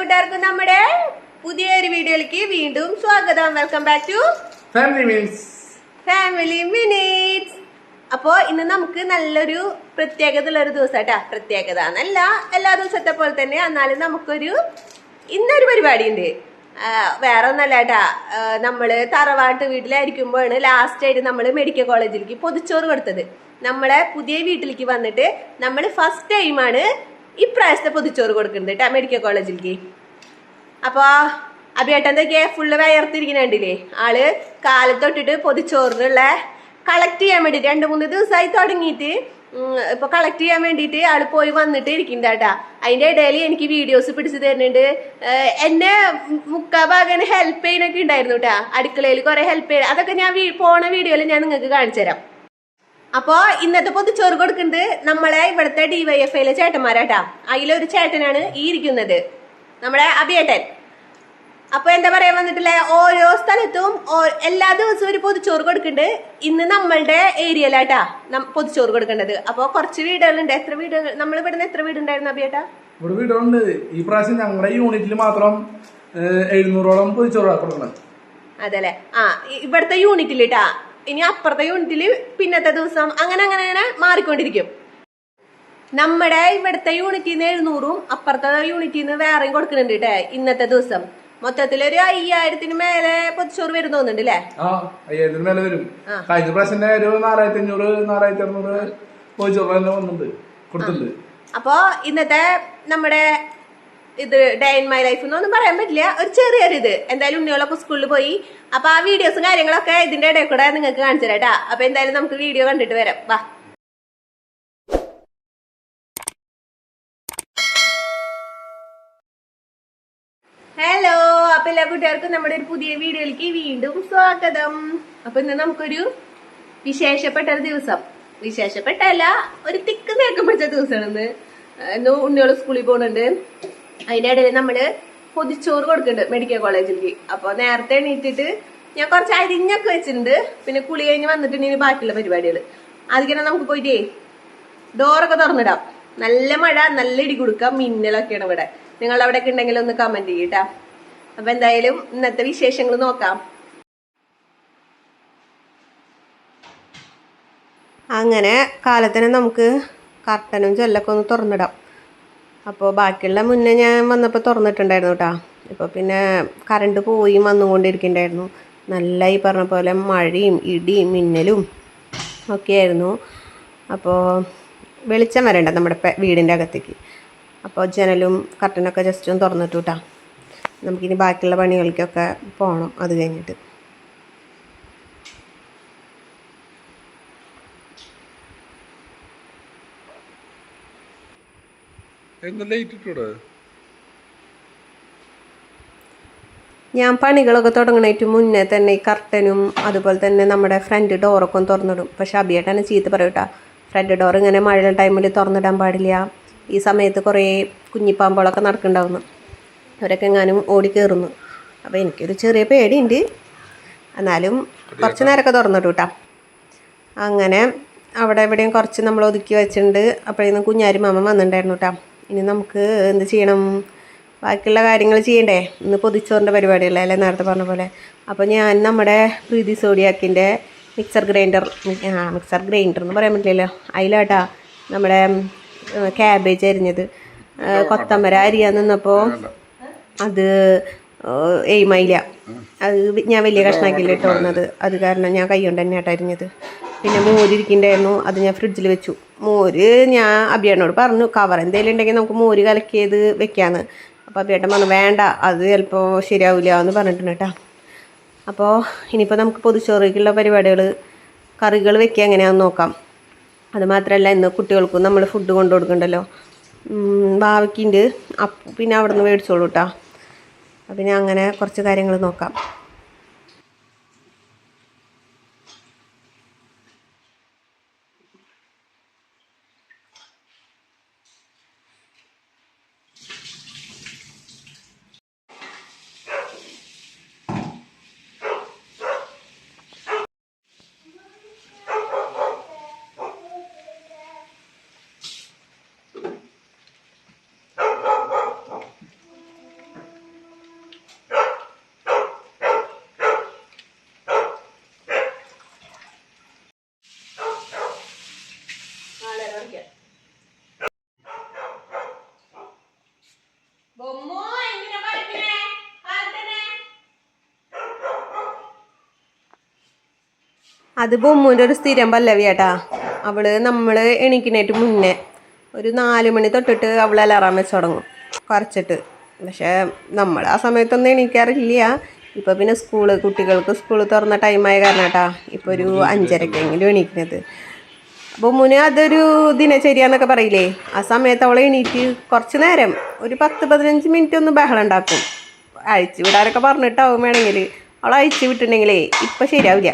കൂട്ടുകാർക്കും നമ്മുടെ പുതിയൊരു വീഡിയോയിലേക്ക് വീണ്ടും സ്വാഗതം. Welcome back to Family Minutes. അപ്പോൾ ഇന്ന് നമുക്ക് നല്ലൊരു പ്രത്യേകത ഉള്ളൊരു ദിവസം കേട്ടാ. പ്രത്യേകത എന്നല്ല, എല്ലാ ദിവസത്തെ പോലെ തന്നെ. എന്നാലും നമുക്കൊരു ഇന്നൊരു പരിപാടി ഉണ്ട്. വേറെ ഒന്നല്ല കേട്ടാ, നമ്മള് തറവാട്ട് വീട്ടിലായിരിക്കുമ്പോഴാണ് ലാസ്റ്റ് ആയിട്ട് നമ്മൾ മെഡിക്കൽ കോളേജിലേക്ക് പൊതിച്ചോറ് കൊടുത്തത്. നമ്മളെ പുതിയ വീട്ടിലേക്ക് വന്നിട്ട് നമ്മൾ ഫസ്റ്റ് ടൈമാണ് ഇപ്രാവശ്യത്തെ പൊതിച്ചോറ് കൊടുക്കുന്നുണ്ട് കേട്ടാ മെഡിക്കൽ കോളേജിലേക്ക്. അപ്പോൾ അഭിയേട്ടൻ്റെയൊക്കെ ഫുള്ള് വയർത്തിരിക്കുന്നുണ്ടില്ലേ. ആള് കാലത്തൊട്ടിട്ട് പൊതിച്ചോറിനുള്ള കളക്ട് ചെയ്യാൻ വേണ്ടിയിട്ട് 2-3 ദിവസമായി തുടങ്ങിയിട്ട് ഇപ്പൊ കളക്ട് ചെയ്യാൻ വേണ്ടിയിട്ട് ആള് പോയി വന്നിട്ട് ഇരിക്കുന്നുണ്ട് കേട്ടാ. അതിന്റെ ഇടയിൽ എനിക്ക് വീഡിയോസ് പിടിച്ചു തരുന്നുണ്ട്. എന്നെ മുക്കാ ഭാഗം ഹെൽപ്പ് ചെയ്യാനൊക്കെ ഉണ്ടായിരുന്നു കേട്ടാ. അടുക്കളയിൽ കുറെ ഹെൽപ്പ് ചെയ്യാൻ, അതൊക്കെ ഞാൻ പോണ വീഡിയോയിൽ ഞാൻ നിങ്ങൾക്ക് കാണിച്ചു തരാം. അപ്പോ ഇന്നത്തെ പൊതിച്ചോറ് കൊടുക്കുന്നത് നമ്മളെ ഇവിടുത്തെ DYFIയിലെ ചേട്ടന്മാരാട്ടാ. അതിലൊരു ചേട്ടനാണ് ഈ ഇരിക്കുന്നത്, നമ്മുടെ അഭിയേട്ടൻ. അപ്പൊ എന്താ പറയാൻ വന്നിട്ടില്ലേ, ഓരോ സ്ഥലത്തും എല്ലാ ദിവസവും ഒരു പൊതിച്ചോറ് കൊടുക്കുന്നുണ്ട്. ഇന്ന് നമ്മളുടെ ഏരിയയിലാട്ടാ പൊതിച്ചോറ് കൊടുക്കേണ്ടത്. അപ്പൊ കുറച്ച് വീടുകളുണ്ട്. എത്ര വീടുകൾ, നമ്മൾ ഇവിടുന്ന് എത്ര വീടുണ്ടായിരുന്നു അഭിയേട്ടാ? ഇവിടെ വീടുകളുണ്ട്. ഈ പ്രാവശ്യം ഞങ്ങളുടെ യൂണിറ്റിൽ മാത്രം 700ഓളം പൊതിച്ചോറ് കൊടുക്കണം. അതല്ലേ. ഇവിടുത്തെ യൂണിറ്റിലിട്ടാ. ഇനി അപ്പുറത്തെ യൂണിറ്റില് പിന്നത്തെ ദിവസം അങ്ങനെ അങ്ങനെ അങ്ങനെ മാറിക്കൊണ്ടിരിക്കും. നമ്മുടെ ഇവിടുത്തെ യൂണിറ്റിൽ നിന്ന് 700ഉം അപ്പുറത്തെ യൂണിറ്റിൽ നിന്ന് വേറെയും കൊടുക്കുന്നുണ്ട് കേട്ടെ. ഇന്നത്തെ ദിവസം മൊത്തത്തിലൊരു 5000-ന് മേലെ പൊതിച്ചോറ് വരും തോന്നുന്നുണ്ട് അല്ലേ? 5000-ന് മേലെ വരും. കഴിഞ്ഞ പ്രാവശ്യം ഒരു 4500-4600 പൊതിച്ചോറ് തന്നെ വന്നിട്ടുണ്ട്, കൊടുത്തിട്ടുണ്ട്. അപ്പൊ ഇന്നത്തെ നമ്മുടെ ഇത് ഡേ ഇൻ മൈ ലൈഫ് എന്നൊന്നും പറയാൻ പറ്റില്ല, ഒരു ചെറിയൊരു ഇത്. എന്തായാലും ഉണ്ണികളൊക്കെ സ്കൂളിൽ പോയി. അപ്പൊ ആ വീഡിയോസും കാര്യങ്ങളൊക്കെ ഇതിന്റെ ഇടയിൽ കൂടെ നിങ്ങൾക്ക് കാണിച്ചു തരാട്ടാ. അപ്പൊ എന്തായാലും നമുക്ക് വീഡിയോ കണ്ടിട്ട് വരാം. വാ. ഹലോ, അപ്പൊ എല്ലാ കൂട്ടുകാർക്കും നമ്മുടെ ഒരു പുതിയ വീഡിയോയിലേക്ക് വീണ്ടും സ്വാഗതം. അപ്പൊ ഇന്ന് നമുക്കൊരു വിശേഷപ്പെട്ട ഒരു ദിവസം, വിശേഷപ്പെട്ടല്ല, ഒരു തിക്ക് നേക്കം പിടിച്ച ദിവസമാണ് ഇന്ന്. ഉണ്ണികള് സ്കൂളിൽ പോകുന്നുണ്ട്. അതിന്റെ ഇടയിൽ നമ്മള് പൊതിച്ചോറ് കൊടുക്കുന്നുണ്ട് മെഡിക്കൽ കോളേജിലേക്ക്. അപ്പൊ നേരത്തെ എണീറ്റിട്ട് ഞാൻ കുറച്ച് അരിഞ്ഞൊക്കെ വെച്ചിട്ടുണ്ട്. പിന്നെ കുളി കഴിഞ്ഞ് വന്നിട്ടുണ്ടെങ്കിൽ ബാക്കിയുള്ള പരിപാടികൾ അതിങ്ങനെ നമുക്ക് പോയിട്ടേ ഡോറൊക്കെ തുറന്നിടാം. നല്ല മഴ, നല്ല ഇടി കൊടുക്കാം, മിന്നലൊക്കെയാണ് ഇവിടെ. നിങ്ങൾ അവിടെ ഒക്കെ ഉണ്ടെങ്കിൽ ഒന്ന് കമന്റ് ചെയ്യട്ടാ. അപ്പൊ എന്തായാലും ഇന്നത്തെ വിശേഷങ്ങൾ നോക്കാം. അങ്ങനെ കാലത്തിന് നമുക്ക് കർട്ടനും ജെല്ലൊക്കെ ഒന്ന് തുറന്നിടാം. അപ്പോൾ ബാക്കിയുള്ള മുന്നേ ഞാൻ വന്നപ്പോൾ തുറന്നിട്ടുണ്ടായിരുന്നു കേട്ടോ. ഇപ്പോൾ പിന്നെ കറണ്ട് പോയി വന്നുകൊണ്ടിരിക്കുന്നുണ്ടായിരുന്നു. നല്ല ഈ പറഞ്ഞ പോലെ മഴയും ഇടിയും മിന്നലും ഒക്കെ ആയിരുന്നു. അപ്പോൾ വെളിച്ചം വരണ്ട നമ്മുടെ വീടിൻ്റെ അകത്തേക്ക്. അപ്പോൾ ജനലും കർട്ടനൊക്കെ ജസ്റ്റ് ഒന്ന് തുറന്നിട്ടു കേട്ടോ. നമുക്കിനി ബാക്കിയുള്ള പണികൾക്കൊക്കെ പോകണം അത് കഴിഞ്ഞിട്ട്. ഞാൻ പണികളൊക്കെ തുടങ്ങണേറ്റ് മുന്നേ തന്നെ ഈ കർട്ടനും അതുപോലെ തന്നെ നമ്മുടെ ഫ്രണ്ട് ഡോറൊക്കെ ഒന്ന് തുറന്നിടും. പക്ഷെ അഭിയേട്ടനെ ചീത്ത പറയും കേട്ടോ, ഫ്രണ്ട് ഡോർ ഇങ്ങനെ മഴയുള്ള ടൈമിൽ തുറന്നിടാൻ പാടില്ല. ഈ സമയത്ത് കുറേ കുഞ്ഞിപ്പാമ്പുകളൊക്കെ നടക്കുന്നുണ്ടാവുന്നു, അവരൊക്കെ എങ്ങാനും ഓടി കയറുന്നു. അപ്പോൾ എനിക്കൊരു ചെറിയ പേടിയുണ്ട്, എന്നാലും കുറച്ച് നേരമൊക്കെ തുറന്നിട്ടു കേട്ടോ. അങ്ങനെ അവിടെ എവിടെയും കുറച്ച് നമ്മൾ ഒതുക്കി വെച്ചിട്ടുണ്ട്. അപ്പോഴേക്കും കുഞ്ഞാരി മാമൻ വന്നിട്ടുണ്ടായിരുന്നു കേട്ടോ. ഇനി നമുക്ക് എന്ത് ചെയ്യണം, ബാക്കിയുള്ള കാര്യങ്ങൾ ചെയ്യണ്ടേ. ഇന്ന് പൊതിച്ചോറിൻ്റെ പരിപാടിയല്ലേ അല്ലേ, നേരത്തെ പറഞ്ഞ പോലെ. അപ്പോൾ ഞാൻ നമ്മുടെ പ്രീതി സോഡിയാക്കിൻ്റെ മിക്സർ ഗ്രൈൻഡർ എന്ന് പറയാൻ പറ്റില്ലല്ലോ, അതിലാട്ടാ നമ്മുടെ ക്യാബേജ് അരിഞ്ഞത്. കൊത്തമര അരിയാൻ നിന്നപ്പോൾ അത് എയിമായില്ല. അത് ഞാൻ വലിയ കഷ്ണാക്കില്ല ഇട്ടുന്നത്, അത് കാരണം ഞാൻ കൈ കൊണ്ട് തന്നെ ആട്ടോ അരിഞ്ഞത്. പിന്നെ മോര് ഇരിക്കുന്നുണ്ടായിരുന്നു, അത് ഞാൻ ഫ്രിഡ്ജിൽ വെച്ചു. മോര് ഞാൻ അഭിയേട്ടനോട് പറഞ്ഞു, കവർ എന്തെങ്കിലും ഉണ്ടെങ്കിൽ നമുക്ക് മോര് കലക്കിയത് വെക്കാമെന്ന്. അപ്പോൾ അഭിയേട്ടൻ പറഞ്ഞു വേണ്ട, അത് ചിലപ്പോൾ ശരിയാവില്ല എന്ന് പറഞ്ഞിട്ടുണ്ട് കേട്ടോ. അപ്പോൾ ഇനിയിപ്പോൾ നമുക്ക് പൊതിച്ചോറിലേക്കുള്ള പരിപാടികൾ, കറികൾ വെക്കുക എങ്ങനെയാണെന്ന് നോക്കാം. അതുമാത്രമല്ല ഇന്ന് കുട്ടികൾക്കും നമ്മൾ ഫുഡ് കൊണ്ടു കൊടുക്കണ്ടല്ലോ. ഭാവിക്കുണ്ട്, പിന്നെ അവിടെ നിന്ന് മേടിച്ചോളൂ കേട്ടോ. പിന്നെ അങ്ങനെ കുറച്ച് കാര്യങ്ങൾ നോക്കാം. അത് ബൊമ്മൂൻ്റെ ഒരു സ്ഥിരം പല്ലവിയാട്ടാ. അവള് നമ്മൾ എണീക്കുന്നതിന് മുന്നേ ഒരു 4 മണി തൊട്ടിട്ട് അവൾ അലാറാം വെച്ച് തുടങ്ങും കുറച്ചിട്ട്. പക്ഷേ നമ്മൾ ആ സമയത്തൊന്നും എണീക്കാറില്ല. ഇപ്പോൾ പിന്നെ കുട്ടികൾക്ക് സ്കൂൾ തുറന്ന ടൈമായ കാരണം കേട്ടാ ഇപ്പോൾ ഒരു 5:30 എണീക്കുന്നത്. ബൊമ്മുന് അതൊരു ദിനചര്യ പറയില്ലേ. ആ സമയത്ത് അവൾ എണീറ്റ് കുറച്ച് നേരം ഒരു 10-15 മിനിറ്റ് ഒന്ന് ബഹളം ഉണ്ടാക്കും. അഴിച്ചു വിടാനൊക്കെ പറഞ്ഞിട്ടാവും വേണമെങ്കിൽ. അവൾ അഴിച്ചു വിട്ടിട്ടുണ്ടെങ്കിലേ ഇപ്പം ശരിയാവില്ല.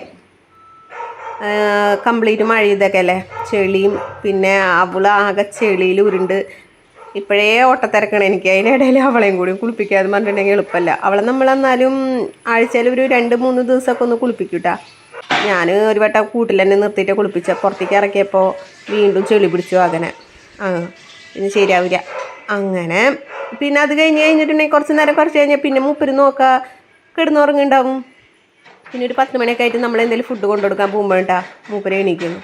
കംപ്ലീറ്റ് മഴ ഇതൊക്കെ അല്ലേ, ചെളിയും. പിന്നെ അവൾ ആകെ ചെളിയിൽ ഉരുണ്ട് ഇപ്പോഴേ ഓട്ടത്തിരക്കണം എനിക്ക്. അതിനിടയിൽ അവളെയും കൂടി കുളിപ്പിക്കാതെ പറഞ്ഞിട്ടുണ്ടെങ്കിൽ എളുപ്പമല്ല. അവളെ നമ്മൾ എന്നാലും ആഴ്ചയിൽ ഒരു 2-3 ദിവസമൊക്കെ ഒന്ന് കുളിപ്പിക്കൂട്ടാ. ഞാൻ ഒരു വട്ടം കൂട്ടിൽ തന്നെ നിർത്തിയിട്ട് കുളിപ്പിച്ച പുറത്തേക്ക് ഇറക്കിയപ്പോൾ വീണ്ടും ചെളി പിടിച്ചു അങ്ങനെ. പിന്നെ ശരിയാവില്ല അങ്ങനെ. പിന്നെ അത് കഴിഞ്ഞിട്ടുണ്ടെങ്കിൽ കുറച്ച് കഴിഞ്ഞാൽ പിന്നെ മൂപ്പര് നോക്കുക കിടന്നുറങ്ങുണ്ടാവും. പിന്നെ ഒരു 10 മണിയൊക്കെ ആയിട്ട് നമ്മൾ എന്തെങ്കിലും ഫുഡ് കൊണ്ടുകൊടുക്കാൻ പോകുമ്പോഴാ മൂപ്പര് എണീക്കുന്നു.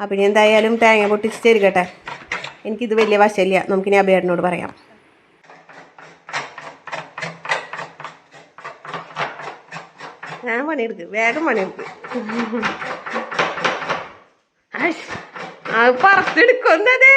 അപ്പം ഇനി എന്തായാലും തേങ്ങ പൊട്ടിച്ച് ചെരുകട്ടെ. എനിക്കിത് വലിയ വശമില്ല. നമുക്കിനി അഭിയേട്ടനോട് പറയാം. ഞാൻ പണിയെടുക്ക്, വേഗം പണിയെടുക്ക്. അത് പറത്തെടുക്കുന്നത്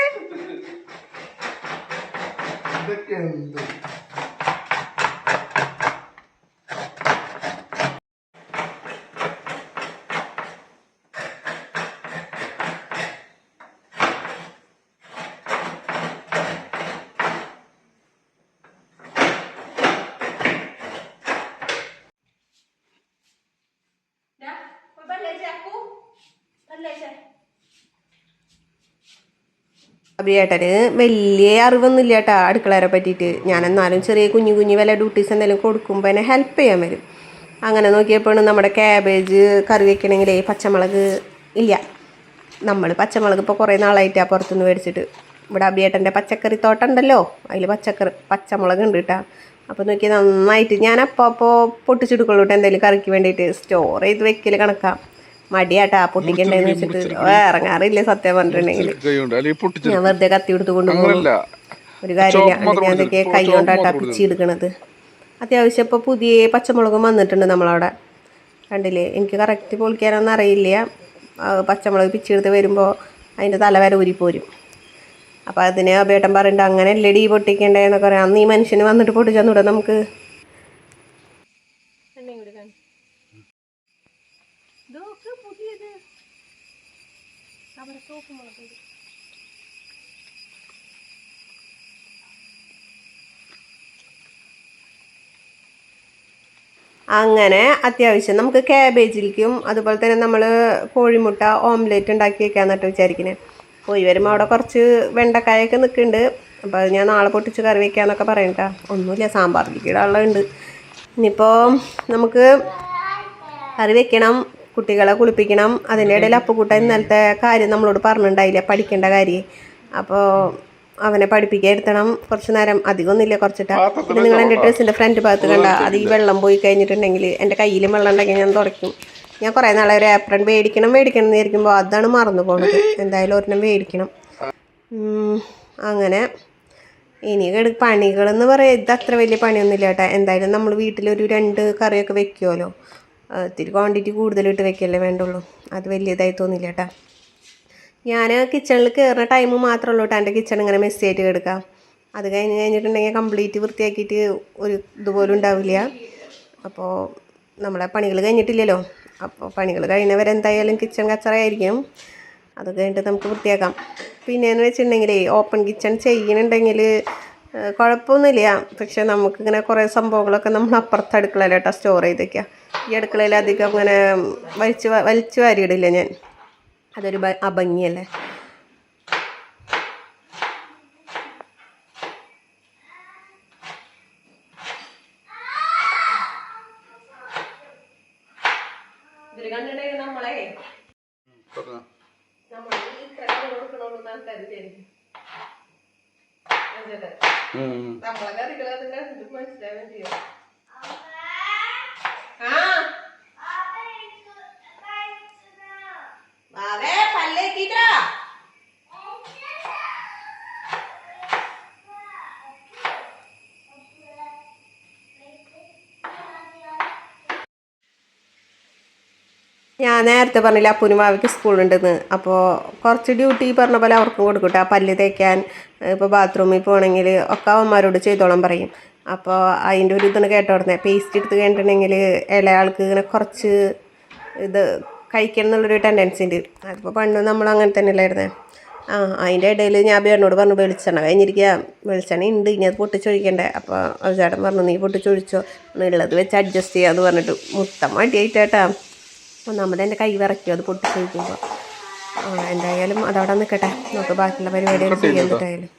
അഭിയേട്ടന് വലിയ അറിവൊന്നുമില്ല കേട്ടോ അടുക്കളയെ പറ്റിയിട്ട്. ഞാനെന്നാലും ചെറിയ കുഞ്ഞു വല്ല ഡ്യൂട്ടീസ് എന്തെങ്കിലും കൊടുക്കുമ്പോൾ എന്നെ ഹെൽപ്പ് ചെയ്യാൻ വരും. അങ്ങനെ നോക്കിയപ്പോഴാണ് നമ്മുടെ ക്യാബേജ് കറി വെക്കണമെങ്കിലേ പച്ചമുളക് ഇല്ല. നമ്മൾ പച്ചമുളക് ഇപ്പോൾ കുറേ നാളായിട്ടാണ് പുറത്തുനിന്ന് മേടിച്ചിട്ട്. ഇവിടെ അഭിയേട്ടൻ്റെ പച്ചക്കറി തോട്ടം ഉണ്ടല്ലോ, അതിൽ പച്ചമുളക് ഉണ്ട് കേട്ടോ. അപ്പോൾ നോക്കി നന്നായിട്ട് ഞാൻ അപ്പോൾ പൊട്ടിച്ചെടുക്കുള്ളൂ കേട്ടോ. എന്തെങ്കിലും കറിക്ക് വേണ്ടിയിട്ട് സ്റ്റോർ ചെയ്ത് വെക്കൽ കണക്കാം. മടിയാട്ടാ പൊട്ടിക്കണ്ടേന്ന് വെച്ചിട്ട് ഇറങ്ങാറില്ല സത്യം പറഞ്ഞിട്ടുണ്ടെങ്കിൽ. ഞാൻ വെറുതെ കത്തി എടുത്ത് കൊണ്ടുപോകും, ഒരു കാര്യമില്ല. അല്ലെങ്കിൽ എന്തൊക്കെ കൈ കൊണ്ടാട്ടാ പിച്ചെടുക്കണത്. അത്യാവശ്യം ഇപ്പോൾ പുതിയ പച്ചമുളകും വന്നിട്ടുണ്ട് നമ്മളവിടെ, കണ്ടില്ലേ. എനിക്ക് കറക്റ്റ് പൊളിക്കാനൊന്നും അറിയില്ല. പച്ചമുളക് പിച്ചെടുത്ത് വരുമ്പോൾ അതിൻ്റെ തല വരെ ഊരിപ്പോരും. അപ്പോൾ അതിന് അഭിയേട്ടൻ പറയുന്നുണ്ട് അങ്ങനെ അല്ലടി പൊട്ടിക്കണ്ടേന്നൊക്കെ പറയാം. അന്ന് ഈ മനുഷ്യന് വന്നിട്ട് പൊട്ടിച്ചെന്നൂടെ നമുക്ക്. അങ്ങനെ അത്യാവശ്യം നമുക്ക് ക്യാബേജിലേക്കും അതുപോലെ തന്നെ നമ്മൾ കോഴിമുട്ട ഓംലെറ്റ് ഉണ്ടാക്കി വെക്കാമെന്നിട്ട് വിചാരിക്കുന്നത്. പോയി വരുമ്പോൾ അവിടെ കുറച്ച് വെണ്ടക്കായൊക്കെ നിൽക്കുന്നുണ്ട്. അപ്പോൾ അത് ഞാൻ നാളെ പൊട്ടിച്ച് കറി വയ്ക്കാമെന്നൊക്കെ പറയണ്ട. ഒന്നുമില്ല, സാമ്പാറിലേക്ക് ഇടാനുള്ളത്. ഇനിയിപ്പോൾ നമുക്ക് കറി വെക്കണം, കുട്ടികളെ കുളിപ്പിക്കണം. അതിൻ്റെ ഇടയിൽ അപ്പുക്കുട്ടൻ ഇന്നലത്തെ കാര്യം നമ്മളോട് പറഞ്ഞിട്ടുണ്ടായില്ല, പഠിക്കേണ്ട കാര്യം. അപ്പോൾ അവനെ പഠിപ്പിക്കാൻ ഇരുത്തണം കുറച്ച് നേരം. അധികമൊന്നുമില്ല, കുറച്ചിട്ടാ. പിന്നെ നിങ്ങൾ എൻ്റെ ഡ്രസ്സിൻ്റെ ഫ്രണ്ട് ഭാഗത്ത് കണ്ട അത് ഈ വെള്ളം പോയി കഴിഞ്ഞിട്ടുണ്ടെങ്കിൽ എൻ്റെ കയ്യിലും വെള്ളം ഉണ്ടെങ്കിൽ ഞാൻ തുടയ്ക്കും. ഞാൻ കുറേ നാളെ ഒരു ഏപ്രൺ മേടിക്കണം എന്ന് വിചാരിക്കുമ്പോൾ അതാണ് മറന്നു പോകുന്നത്. എന്തായാലും ഒരെണ്ണം മേടിക്കണം. അങ്ങനെ ഇനി പണികളെന്ന് പറയാം, ഇത് അത്ര വലിയ പണിയൊന്നുമില്ല കേട്ടോ. എന്തായാലും നമ്മൾ വീട്ടിലൊരു 2 കറിയൊക്കെ വെക്കുമല്ലോ. ഇത്തിരി ക്വാണ്ടിറ്റി കൂടുതലിട്ട് വെക്കല്ലേ വേണ്ടുള്ളൂ. അത് വലിയതായി തോന്നില്ല കേട്ടോ. ഞാൻ കിച്ചണിൽ കയറുന്ന ടൈം മാത്രമേ ഉള്ളൂ കേട്ടോ എൻ്റെ കിച്ചൺ ഇങ്ങനെ മെസ്സിയായിട്ട് കിടക്കാം. അത് കഴിഞ്ഞിട്ടുണ്ടെങ്കിൽ കംപ്ലീറ്റ് വൃത്തിയാക്കിയിട്ട് ഒരു ഇതുപോലും ഉണ്ടാവില്ല. അപ്പോൾ നമ്മളെ പണികൾ കഴിഞ്ഞിട്ടില്ലല്ലോ. അപ്പോൾ പണികൾ കഴിയുന്നവരെ എന്തായാലും കിച്ചൺ കച്ചറയായിരിക്കും. അത് കഴിഞ്ഞിട്ട് നമുക്ക് വൃത്തിയാക്കാം. പിന്നെയെന്ന് വെച്ചിട്ടുണ്ടെങ്കിൽ ഓപ്പൺ കിച്ചൺ ചെയ്യുന്നുണ്ടെങ്കിൽ കുഴപ്പമൊന്നുമില്ല. പക്ഷെ നമുക്കിങ്ങനെ കുറേ സംഭവങ്ങളൊക്കെ നമ്മൾ അപ്പുറത്ത് അടുക്കളയിലോട്ടാണ് സ്റ്റോർ ചെയ്ത് വയ്ക്കുക. ഈ അടുക്കളയിൽ അധികം അങ്ങനെ വലിച്ചു വാരിയിടില്ല ഞാൻ. അതൊരു അഭംഗിയല്ലേ. ഇതിൽ കണ്ടിട്ടുണ്ടെങ്കിൽ നമ്മളെ നമ്മളെ കറികളത് മനസ്സിലാവുകയും ചെയ്യും. അതെ പല്ലേക്കിട്ടാ ഞാൻ നേരത്തെ പറഞ്ഞില്ല അപ്പൂനും മാവിക്ക് സ്കൂളുണ്ടെന്ന്. അപ്പോൾ കുറച്ച് ഡ്യൂട്ടി പറഞ്ഞ പോലെ അവർക്കും കൊടുക്കും കേട്ടോ. പല്ല് തേക്കാൻ, ഇപ്പോൾ ബാത്റൂമിൽ പോകണമെങ്കിൽ ഒക്കെ അവന്മാരോട് ചെയ്തോളം പറയും. അപ്പോൾ അതിൻ്റെ ഒരു ഇതാണ് കേട്ടോടുന്നത്. പേസ്റ്റ് എടുത്ത് കഴിഞ്ഞിട്ടുണ്ടെങ്കിൽ ഇളയാൾക്ക് ഇങ്ങനെ കുറച്ച് ഇത് കഴിക്കണം എന്നുള്ളൊരു ടെൻഡൻസി ഉണ്ട്. അതിപ്പോൾ പണ്ട് നമ്മൾ അങ്ങനെ തന്നെ അല്ലായിരുന്നേ. അതിൻ്റെ ഇടയിൽ ഞാൻ ബേറിനോട് പറഞ്ഞു വെളിച്ചെണ്ണ കഴിഞ്ഞിരിക്കുക, വെളിച്ചെണ്ണ ഉണ്ട്, ഇനി അത് പൊട്ടിച്ചൊഴിക്കണ്ടേ. അപ്പോൾ അത് ചേട്ടൻ പറഞ്ഞു നീ പൊട്ടിച്ചൊഴിച്ചോ, ഉള്ളത് വെച്ച് അഡ്ജസ്റ്റ് ചെയ്യാമെന്ന് പറഞ്ഞിട്ട് മുത്തം മടിയായിട്ടാ. ഒന്നാമത് എൻ്റെ കൈ വിറയ്ക്കും അത് പൊട്ടിച്ചൊഴിക്കുമ്പോൾ. എന്തായാലും അതവിടെ നിൽക്കട്ടെ, നമുക്ക് ബാക്കിയുള്ള പരിപാടികൾ ചെയ്യാൻ പറ്റായാലും.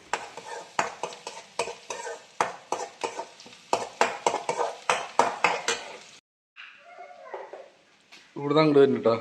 ഇവിടെ അങ്ങോട്ട് വരുന്നുട്ടോ.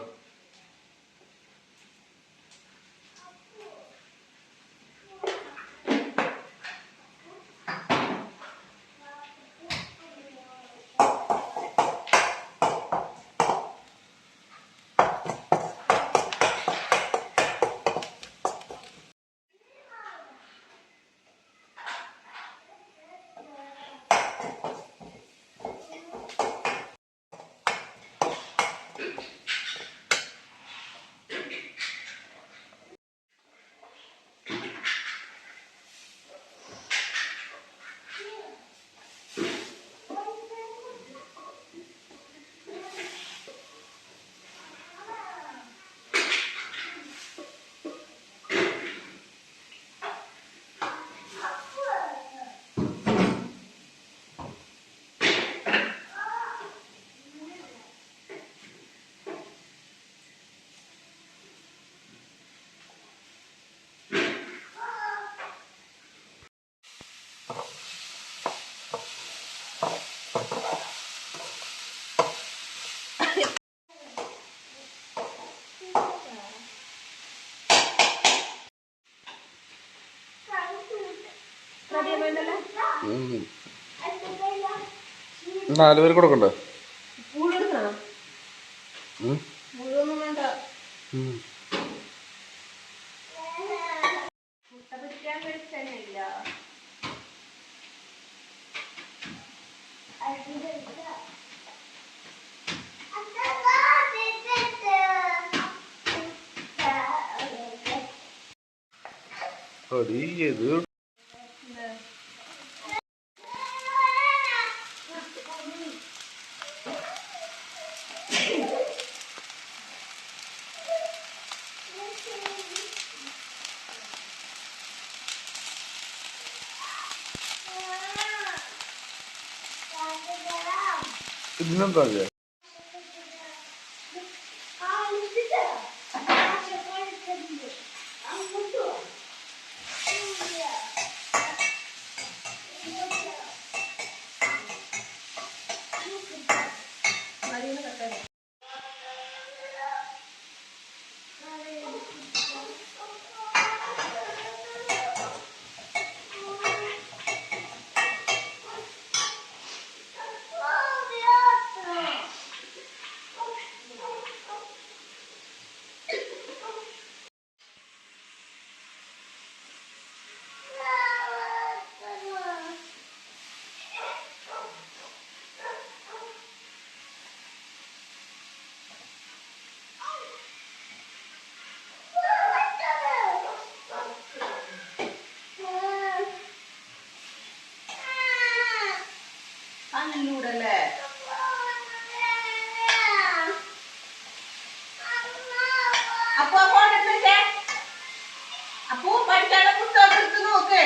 നാല് പേര് കൊടുക്കണ്ടേ? ഇത് ഇതിനെന്താ കല്ലൂടല്ലേ? അപ്പൊ അപ്പൊ പഠിക്കാനുള്ള പുസ്തകം എടുത്ത് നോക്ക്.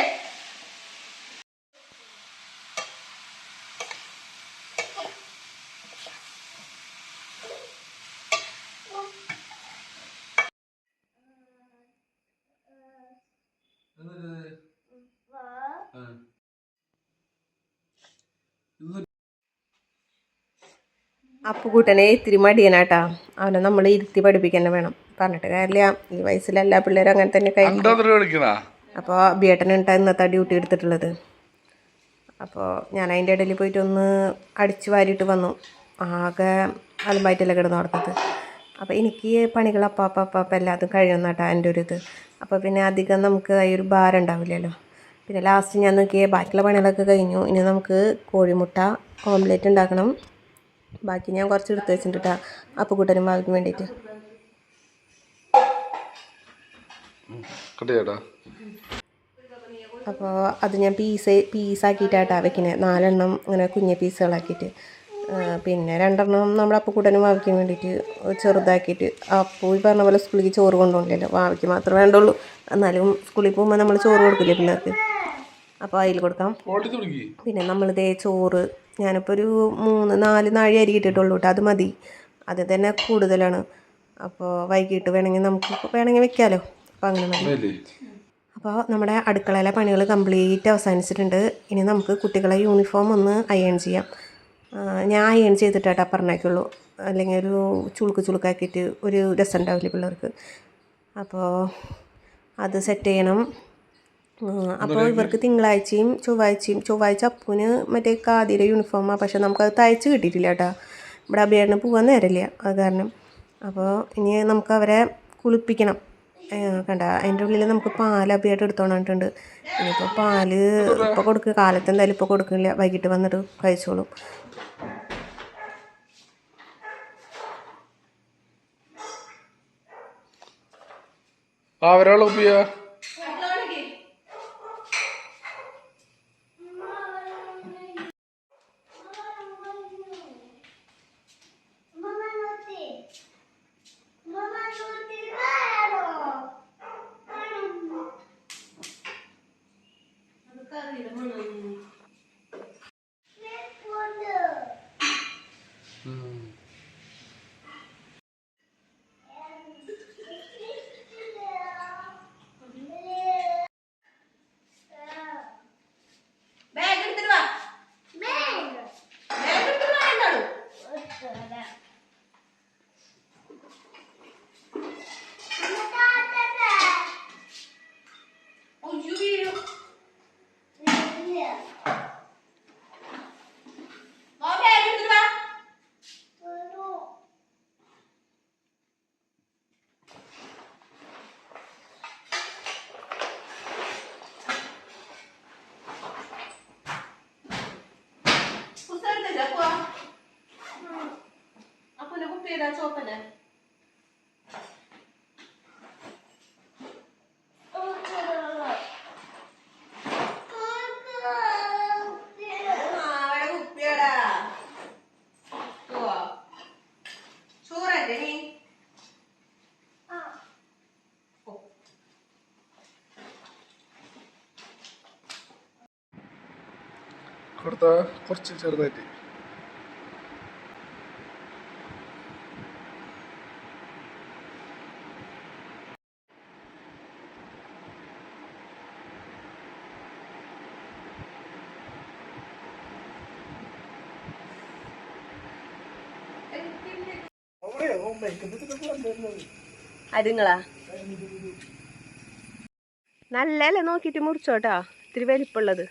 അപ്പുകൂട്ടനെ ഇത്തിരി മടിയനാട്ടാ. അവനെ നമ്മൾ ഇരുത്തി പഠിപ്പിക്കാൻ വേണം, പറഞ്ഞിട്ട് കാര്യമില്ല. ഈ വയസ്സിൽ എല്ലാ പിള്ളേരും അങ്ങനെ തന്നെ കഴിക്കും. അപ്പോൾ ബിയേട്ടനുണ്ടാ ഇന്നത്തെ ഡ്യൂട്ടി എടുത്തിട്ടുള്ളത്. അപ്പോൾ ഞാൻ അതിൻ്റെ ഇടയിൽ പോയിട്ട് ഒന്ന് അടിച്ച് വാരിയിട്ട് വന്നു. ആകെ അലമ്പായിട്ടല്ലേ കിടന്നു നടന്നത്. അപ്പോൾ എനിക്ക് പണികൾ അപ്പം എല്ലാതും കഴിയണം കേട്ടോ എൻ്റെ ഒരു ഇത്. അപ്പോൾ പിന്നെ അധികം നമുക്ക് ഈ ഒരു ഭാരം ഉണ്ടാവില്ലല്ലോ. പിന്നെ ലാസ്റ്റ് ഞാൻ നോക്കിയേ ബാക്കിയുള്ള പണികളൊക്കെ കഴിഞ്ഞു. ഇനി നമുക്ക് കോഴിമുട്ട ഓംലെറ്റ് ഉണ്ടാക്കണം. ബാക്കി ഞാൻ കുറച്ച് എടുത്ത് വെച്ചിട്ടുണ്ട് കേട്ടോ. അപ്പുകുട്ടനും ഭാവിക്കും വേണ്ടിയിട്ട്. അപ്പോൾ അത് ഞാൻ പീസാക്കിയിട്ടാണ് വെക്കുന്നത്. 4 എണ്ണം ഇങ്ങനെ കുഞ്ഞ് പീസുകളാക്കിയിട്ട്. പിന്നെ 2 എണ്ണം നമ്മുടെ അപ്പുക്കുട്ടനും വാവയ്ക്കും വേണ്ടിയിട്ട് ചെറുതാക്കിയിട്ട്. അപ്പോൾ ഈ പറഞ്ഞ പോലെ സ്കൂളിലേക്ക് ചോറ് കൊണ്ടുപോകില്ലല്ലോ, വാവയ്ക്ക് മാത്രമേ വേണ്ടുള്ളൂ. എന്നാലും സ്കൂളിൽ പോകുമ്പോൾ നമ്മൾ ചോറ് കൊടുക്കില്ലേ പിള്ളേർക്ക്, അപ്പോൾ അതിൽ കൊടുക്കാം. പിന്നെ നമ്മളിതേ ചോറ് ഞാനിപ്പോൾ ഒരു 3-4 നാഴി അരി ഇട്ടിട്ടുള്ളൂ കേട്ടോ, അത് മതി. അത് തന്നെ കൂടുതലാണ്. അപ്പോൾ വൈകിട്ട് വേണമെങ്കിൽ നമുക്ക് വെക്കാമല്ലോ, അപ്പോൾ അങ്ങനെ മതി. അപ്പോൾ നമ്മുടെ അടുക്കളയിലെ പണികൾ കംപ്ലീറ്റ് അവസാനിച്ചിട്ടുണ്ട്. ഇനി നമുക്ക് കുട്ടികളെ യൂണിഫോം ഒന്ന് അയൺ ചെയ്യാം. ഞാൻ അയൺ ചെയ്തിട്ടാ പറഞ്ഞേക്കുള്ളൂ, അല്ലെങ്കിൽ ഒരു ചുളുക്കാക്കിയിട്ട് ഒരു രസം ഉണ്ടാവില്ല പിള്ളേർക്ക്. അപ്പോൾ അത് സെറ്റ് ചെയ്യണം. അപ്പോൾ ഇവർക്ക് തിങ്കളാഴ്ചയും ചൊവ്വാഴ്ച അപ്പൂന് മറ്റേ ഖാദിയുടെ യൂണിഫോമാണ്. പക്ഷെ നമുക്കത് തയ്ച്ച് കിട്ടിയിട്ടില്ല കേട്ടോ, ഇവിടെ അഭിയേട്ടന് പോകാൻ നേരമില്ല, അത് കാരണം. അപ്പോൾ ഇനി നമുക്ക് അവരെ കുളിപ്പിക്കണം. കണ്ട അതിൻ്റെ ഉള്ളിൽ നമുക്ക് പാൽ അഭിയായിട്ട് എടുത്തോണ്ടിട്ടുണ്ട്. ഇനിയിപ്പോൾ പാല് ഇപ്പോൾ കൊടുക്കുക, കാലത്ത് എന്തായാലും ഇപ്പോൾ കൊടുക്കില്ല, വൈകിട്ട് വന്നിട്ട് കഴിച്ചോളും. ചോപ്പല്ലേ കൊടുത്ത കുറച്ച് ചെറുതായിട്ട്. അതുങ്ങളാ നല്ലല്ലേ നോക്കിയിട്ട് മുറിച്ചോട്ടാ, ഇത്തിരി വലിപ്പുള്ളത്.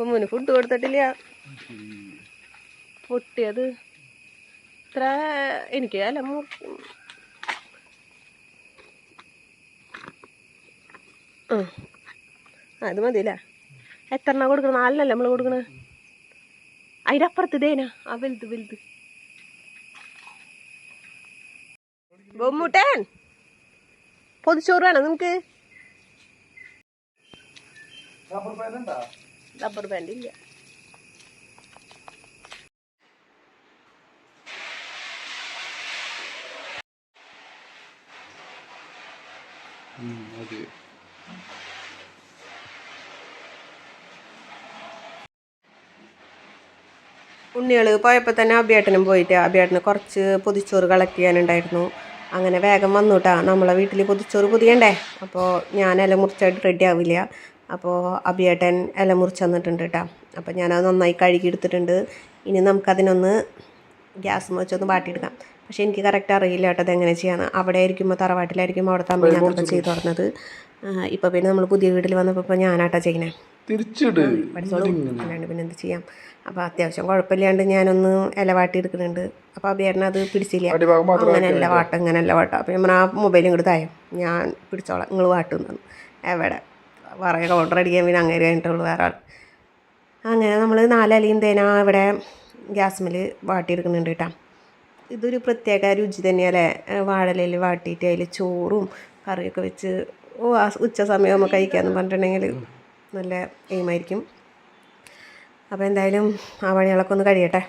ബൊമ്മുന് ഫുഡ് കൊടുത്തിട്ടില്ല, പൊട്ടിയത് ഇത്ര എനിക്ക് അല്ല അത് മതിയില്ല. എത്ര എണ്ണ കൊടുക്കണം? 4 എണ്ണല്ലേ നമ്മൾ കൊടുക്കണേ. അതിൻ്റെ അപ്പുറത്ത് ഇതേനാ ആ വലുത്. ബൊമ്മൂട്ടൻ പൊതിച്ചോറ് വേണം നിങ്ങക്ക്? റബ്ബർ ബാൻഡ് ഇല്ല. ഉണ്ണികൾ പോയപ്പോൾ തന്നെ അഭിയേട്ടനും പോയിട്ട് അഭിയേട്ടന് കുറച്ച് പൊതിച്ചോറ് കളക്ട് ചെയ്യാനുണ്ടായിരുന്നു. അങ്ങനെ വേഗം വന്നു കേട്ടോ. നമ്മളെ വീട്ടിൽ പൊതിച്ചോറ് പൊതിയണ്ടേ, അപ്പോൾ ഞാൻ ഇല മുറിച്ചായിട്ട് റെഡി ആവില്ല. അപ്പോൾ അഭിയേട്ടൻ ഇല മുറിച്ച് തന്നിട്ടുണ്ട് കേട്ടോ. അപ്പോൾ ഞാനത് നന്നായി കഴുകി എടുത്തിട്ടുണ്ട്. ഇനി നമുക്കതിനൊന്ന് ഗ്യാസ് വെച്ചൊന്ന് വാട്ടിയെടുക്കാം. പക്ഷേ എനിക്ക് കറക്റ്റ് അറിയില്ല കേട്ടോ അതെങ്ങനെ ചെയ്യാന്ന്. അവിടെ ആയിരിക്കുമ്പോൾ തറവാട്ടിലായിരിക്കുമ്പോൾ അവിടെ തമ്മിൽ ഞങ്ങൾക്ക് ചെയ്ത് തുറന്നത്. ഇപ്പോൾ പിന്നെ നമ്മൾ പുതിയ വീട്ടിൽ വന്നപ്പോൾ ഇപ്പോൾ ഞാനാട്ടാ ചെയ്യണേ. പഠിച്ചോളും, അല്ലാണ്ട് പിന്നെ എന്ത് ചെയ്യാം. അപ്പോൾ അത്യാവശ്യം കുഴപ്പമില്ലാണ്ട് ഞാനൊന്ന് ഇല വാട്ടി എടുക്കുന്നുണ്ട്. അപ്പോൾ അഭിയേട്ടനത് പിടിച്ചില്ല, അങ്ങനെയല്ല വാട്ട ഇങ്ങനെയല്ല വാട്ട. അപ്പോൾ ഞാൻ ആ മൊബൈലും കൂടി തായോ, ഞാൻ പിടിച്ചോളാം, നിങ്ങൾ വാട്ടുന്നു. എവിടെ പറയ ഓർഡർ അടിക്കാൻ പിന്നെ അങ്ങനെ കഴിഞ്ഞിട്ടുള്ളൂ വേറെ ആൾ. അങ്ങനെ നമ്മൾ 4 ഇലയും തേന ഇവിടെ ഗ്യാസ്മിൽ വാട്ടിയെടുക്കുന്നുണ്ട് കേട്ടോ. ഇതൊരു പ്രത്യേക രുചി തന്നെയല്ലേ, വാഴയിലയിൽ വാട്ടിയിട്ട് അതിൽ ചോറും കറിയൊക്കെ വെച്ച് ഉച്ച സമയമാകുമ്പോൾ കഴിക്കാമെന്ന് പറഞ്ഞിട്ടുണ്ടെങ്കിൽ നല്ല എയിമായിരിക്കും. അപ്പോൾ എന്തായാലും ആ പണികളൊക്കെ ഒന്ന് കഴിയട്ടെ.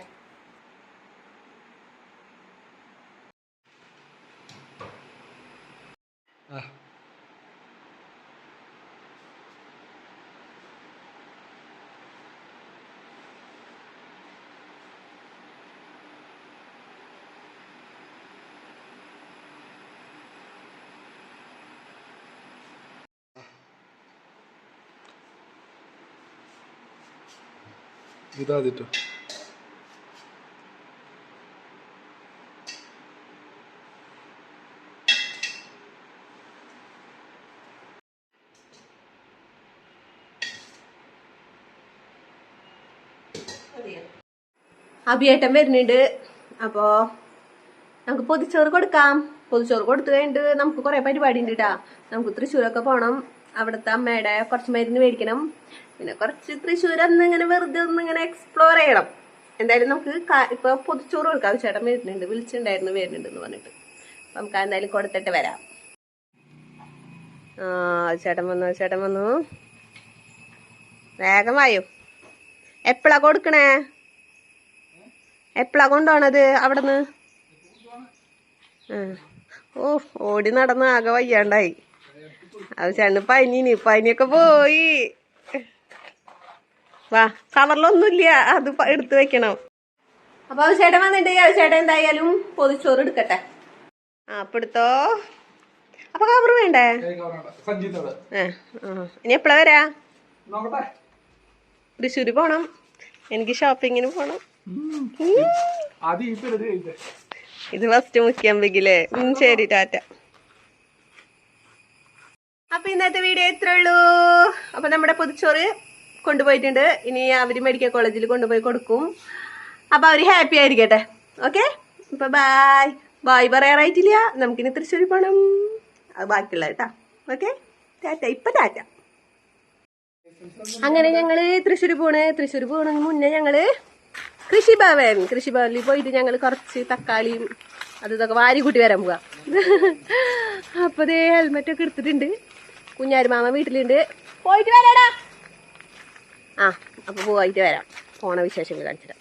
ഇതാദിട്ടോ അഭിയേട്ടൻ വരുന്നുണ്ട്. അപ്പോൾ നമുക്ക് പൊതിച്ചോറ് കൊടുക്കാം. പൊതിച്ചോറ് കൊടുത്തു കഴിഞ്ഞിട്ട് നമുക്ക് കുറേ പരിപാടി ഉണ്ട് കേട്ടാ. നമുക്ക് തൃശ്ശൂരൊക്കെ പോകണം. അവിടുത്തെ അമ്മയുടെ കുറച്ച് മരുന്ന് മേടിക്കണം. പിന്നെ കുറച്ച് തൃശ്ശൂർ ഇങ്ങനെ വെറുതെ ഇങ്ങനെ എക്സ്പ്ലോർ ചെയ്യണം. എന്തായാലും നമുക്ക് ഇപ്പോൾ പൊതിച്ചോറ് കൊടുക്കാം. ചേട്ടൻ വരുന്നുണ്ട്, വിളിച്ചിട്ടുണ്ടായിരുന്നു വരുന്നുണ്ടെന്ന് പറഞ്ഞിട്ട്. അപ്പം നമുക്ക് എന്തായാലും കൊടുത്തിട്ട് വരാം. ചേട്ടൻ വന്നു. വേഗം വായോ. എപ്പോഴാ കൊടുക്കണേ? എപ്പോഴാ കൊണ്ടുപോണത് അവിടുന്ന്? ഓടി നടന്ന് ആകെ വയ്യാണ്ടായി. അത് ചേട്ടന് പനിയൊക്കെ പോയി. വാ, കവറിലൊന്നുമില്ല, അത് എടുത്ത് വെക്കണം. അപ്പൊ ചേട്ടൻ വന്നിട്ട് ചേട്ടൻ എന്തായാലും പൊതിച്ചോറ് എടുക്കട്ടെ. അപ്പൊ എടുത്തോ. അപ്പൊ കവറ് വേണ്ടേ? ഇനി എപ്പോഴാ വരാ? തൃശ്ശൂര് പോണം, എനിക്ക് ഷോപ്പിങ്ങിന് പോണം. ഇത് ഫസ്റ്റ് മുഖ്യമ്പെങ്കിലേ. ശരി, ടാറ്റ. അപ്പൊ ഇന്നത്തെ വീഡിയോ ഇത്രേ ഉള്ളൂ. അപ്പൊ നമ്മുടെ പൊതിച്ചോറ് കൊണ്ടുപോയിട്ടുണ്ട്. ഇനി അവര് മെഡിക്കൽ കോളേജിൽ കൊണ്ടുപോയി കൊടുക്കും. അപ്പൊ അവര് ഹാപ്പി ആയിരിക്കട്ടെ. ഓക്കെ, അപ്പൊ ബായ് പറയാറായിട്ടില്ല. നമുക്കിനി തൃശ്ശൂര് പോണം. അത് ബാക്കിയുള്ള കേട്ടാ. ഓക്കെ, ടാറ്റ. ഇപ്പൊ ടാറ്റ. അങ്ങനെ ഞങ്ങള് തൃശ്ശൂര് പോണതിന് മുന്നേ ഞങ്ങള് കൃഷിഭവനിൽ പോയിട്ട് ഞങ്ങൾ കുറച്ച് തക്കാളിയും ഇതൊക്കെ വാരി കൂട്ടി വരാൻ പോവാ. അപ്പൊ ദേ ഹെൽമെറ്റൊക്കെ എടുത്തിട്ടുണ്ട്. കുഞ്ഞാരുമാമ വീട്ടിലുണ്ട്. പോയിട്ട് വരാടാ. അപ്പൊ പോയിട്ട് വരാം. പോണ വിശേഷങ്ങൾ കാണിച്ചിടാം.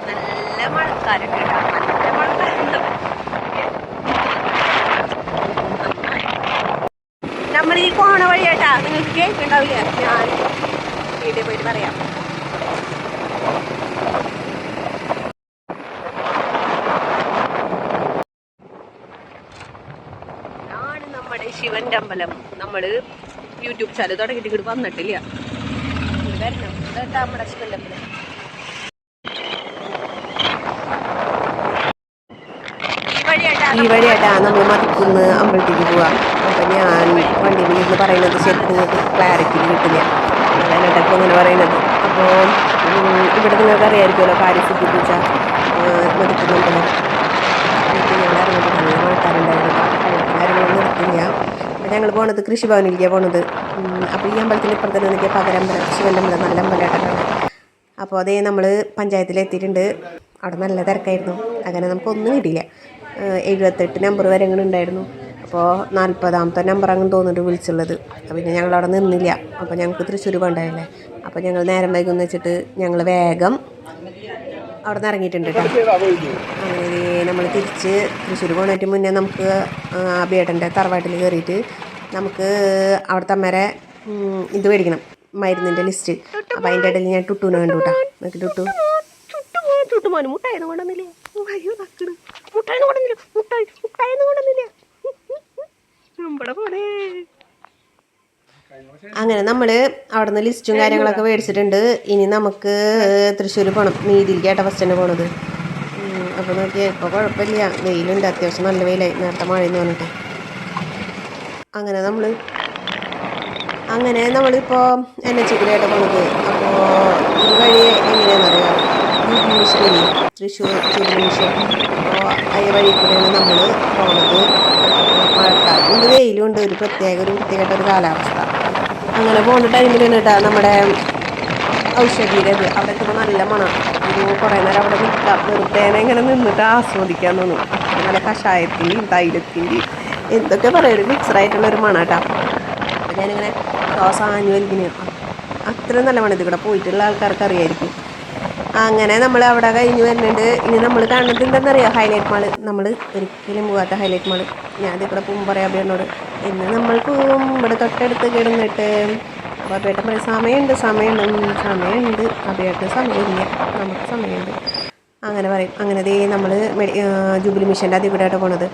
നല്ല മഴക്കാലം കേട്ടോ. നല്ല മഴക്കാലം. നമ്മൾ ഈ പോണ വഴിയാട്ടാ. നിങ്ങൾക്ക് കേൾക്കുന്നുണ്ടാവില്ല, ഞാൻ വീട്ടിൽ പോയിട്ട് പറയാം. ആണ് നമ്മുടെ ശിവന്റെ അമ്പലം. നമ്മള് യൂട്യൂബ് ചാനൽ തുടങ്ങിയിട്ട് ഇങ്ങോട്ട് വന്നിട്ടില്ല. വരണം. ഇതാ നമ്മുടെ ശിവന്റെ അമ്പലം. ഈ വഴിയായിട്ടാ നമ്മൾ മതിക്കുന്ന് അമ്പലത്തേക്ക് പോവാ. അപ്പൊ ഞാൻ വണ്ടിയിൽ നിന്ന് പറയുന്നത് ശരിക്കും നിങ്ങൾക്ക് ക്ലാരിറ്റി കിട്ടില്ല, അതിനായിട്ടൊക്കെ അങ്ങനെ പറയുന്നത്. അപ്പോൾ ഇവിടെ നിങ്ങൾക്ക് അറിയാമായിരിക്കുമല്ലോ, പാരിസിപ്പിച്ച മതിക്കുന്ന അമ്പലം. ഞങ്ങൾ ഇറങ്ങിയിട്ട് നല്ല മഴക്കാരുണ്ടായിരുന്നു. കാര്യങ്ങളൊന്നും നിർത്തില്ല. അപ്പം ഞങ്ങൾ പോണത് കൃഷിഭവനിലേക്കാണ് പോണത്. അപ്പോൾ ഈ അമ്പലത്തിന് ഇപ്പുറത്ത് നിന്നൊക്കെ പകരമ്പലം, ശിവൻ്റെ അമ്പലം, നല്ല അമ്പലമായിട്ടാണ്. അപ്പോൾ അതേ നമ്മൾ പഞ്ചായത്തിലെത്തിയിട്ടുണ്ട്. അവിടെ നല്ല തിരക്കായിരുന്നു. അങ്ങനെ നമുക്കൊന്നും കിട്ടിയില്ല. 78 നമ്പർ വരെ അങ്ങനെ ഉണ്ടായിരുന്നു. അപ്പോൾ 40ാമത്തെ നമ്പർ അങ്ങനെ തോന്നിട്ട് വിളിച്ചുള്ളത്. പിന്നെ ഞങ്ങൾ അവിടെ നിന്നില്ല. അപ്പോൾ ഞങ്ങൾക്ക് തൃശ്ശൂർ പോകണ്ടായില്ലേ. അപ്പോൾ ഞങ്ങൾ നേരം വൈകുമെന്ന് വെച്ചിട്ട് ഞങ്ങൾ വേഗം അവിടെ നിന്ന് ഇറങ്ങിയിട്ടുണ്ട് കേട്ടോ. അങ്ങനെ നമ്മൾ തിരിച്ച് തൃശ്ശൂർ പോകുന്നതിന് മുന്നേ നമുക്ക് അബിയേട്ടൻ്റെ തറവാട്ടിൽ കയറിയിട്ട് നമുക്ക് അവിടുത്തെ അമ്മേരെ ഇത് മേടിക്കണം, മരുന്നിൻ്റെ ലിസ്റ്റ്. അപ്പോൾ അതിൻ്റെ ഇടയിൽ ഞാൻ ടുട്ടൂനെ കണ്ടു കേട്ടോ. നമുക്ക് ചുട്ടുമോന് മുട്ടായിന്ന് കൊണ്ടുവന്നില്ലേ? അയ്യോ നക്കണ്, മുട്ടായിന്ന് കൊണ്ടുവന്നില്ല, മുട്ടായിന്ന് കൊണ്ടുവന്നില്ല നമ്മുടെ പോലെ. അങ്ങനെ നമ്മൾ അവിടെ നിന്ന് ലിസ്റ്റും കാര്യങ്ങളൊക്കെ മേടിച്ചിട്ടുണ്ട്. ഇനി നമുക്ക് തൃശ്ശൂർ പോകണം. നീതിയിലേക്കാട്ടോ ഫസ്റ്റ് തന്നെ പോണത്. അപ്പോൾ നോക്കിയാൽ ഇപ്പോൾ കുഴപ്പമില്ല, വെയിലുണ്ട്, അത്യാവശ്യം നല്ല വെയിലായി. നേരത്തെ മഴയെന്ന് പറഞ്ഞിട്ട് നമ്മളിപ്പോൾ NH കൂടെയായിട്ട് പോണത്. അപ്പോൾ ഈ വഴി എങ്ങനെയാണെന്നറിയാം, ജൂബിലി മിഷനില്ലേ, തൃശ്ശൂർ ജൂബിലി മിഷൻ. അപ്പോൾ ആ വഴി കൂടെയാണ് നമ്മൾ പോണത്. മഴക്കാലമുണ്ട്, വെയിലുണ്ട്, ഒരു വൃത്തികെട്ട ഒരു കാലാവസ്ഥ. അങ്ങനെ പോകുന്ന ടൈമിലാണ് കേട്ടോ നമ്മുടെ ഔഷധിയുടെ ഇത്. അവിടെ എത്തുമ്പോൾ നല്ല മണം. ഒരു കുറേ നേരം അവിടെ നിൽക്കാം, വെറുതെ ഇങ്ങനെ നിന്നിട്ട് ആസ്വദിക്കാൻ തോന്നും. അത്ര നല്ല കഷായത്തിൻ്റെയും തൈലത്തിൻ്റെയും എന്തൊക്കെ പറയുക, ഒരു മിക്സറായിട്ടുള്ളൊരു മണം കേട്ടോ. അപ്പോൾ ഞാനിങ്ങനെ ശ്വാസാഞ്ഞു വലിക്കുന്നു. അത്ര നല്ല മണം. ഇത് കൂടെ പോയിട്ടുള്ള ആൾക്കാർക്ക് അറിയായിരിക്കും. അങ്ങനെ നമ്മൾ അവിടെ കഴിഞ്ഞ് വരുന്നുണ്ട്. ഇനി നമ്മൾ കാണുന്നത് എന്താണെന്നറിയാം, ഹൈലൈറ്റ് മാള്. നമ്മൾ ഒരിക്കലും പോകാത്ത ഹൈലൈറ്റ് മാള്. ഞാൻ ഇതിൽ കൂടെ പോകുമ്പോൾ പറയാം അബിയോട്, ഇന്ന് നമ്മൾ പോവും ഇവിടെ തൊട്ടടുത്ത് കിടന്നിട്ട്. അപ്പോൾ അബിയേട്ടൻ പറയും സമയമുണ്ട്. അബിയേട്ടന് സമയമില്ല, നമുക്ക് സമയമുണ്ട് അങ്ങനെ പറയും. അങ്ങനെ നമ്മൾ ജൂബിലി മിഷൻ്റെ അതിൽ കൂടെ ആയിട്ട് പോണത്.